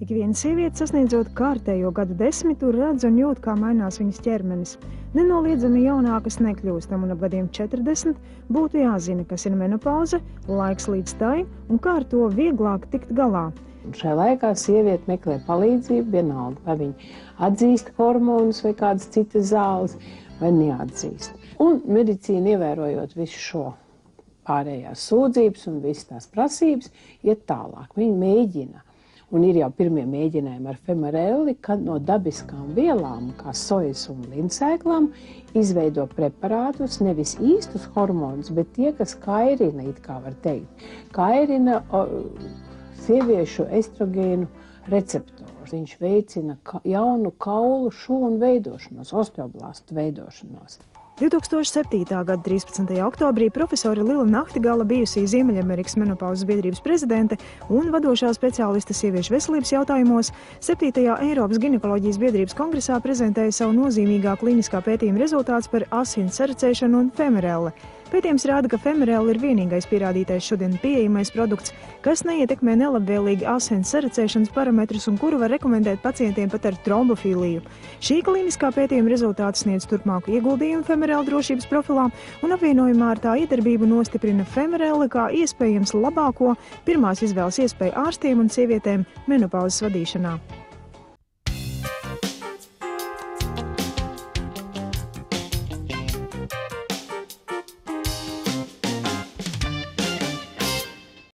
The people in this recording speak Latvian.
Ik viena sieviete sasniedzot kārtējo gadu desmitu redz un jūt, kā mainās viņas ķermenis. Nenoliedzami jaunākas nekļūstam un ap gadiem 40 būtu jāzina, kas ir menopauze, laiks līdz tai un kā ar to vieglāk tikt galā. Šajā laikā sieviete meklē palīdzību vienalga, vai viņa atzīst hormonus vai kādas citas zāles, vai neatzīst. Un medicīna, ievērojot visu šo pārējās sūdzības un visas tās prasības, iet tālāk. Viņa mēģina, un ir jau pirmie mēģinājumi ar femarelli, kad no dabiskām vielām, kā sojas un linsēklām, izveido preparātus, nevis īstus hormonus, bet tie, kas kairina, it kā var teikt, kairina sieviešu estrogēnu receptorus. Viņš veicina jaunu kaulu šūnu veidošanos, osteoblastu veidošanos. 2007. gada 13. oktobrī profesore Lila Nachtigala, bijusī Ziemeļamerikas menopauzes biedrības prezidente un vadošā speciāliste sieviešu veselības jautājumos, 7. Eiropas ginekoloģijas biedrības kongresā prezentēja savu nozīmīgā kliniskā pētījuma rezultāts par asins sarecēšanu un femarelli. Pētījums rāda, ka femarelli ir vienīgais pierādītais šodien pieejamais produkts, kas neietekmē nelabvēlīgi asins sarecēšanas parametrus un kuru var rekomendēt pacientiem pat ar trombofīliju. Šī kliniskā pētījuma rezultāti sniedz turpmāku ieguldījumu femarelli drošības profilā un apvienojumā ar tā iedarbību nostiprina femarelli kā iespējams labāko pirmās izvēles iespēju ārstiem un sievietēm menopauzes vadīšanā.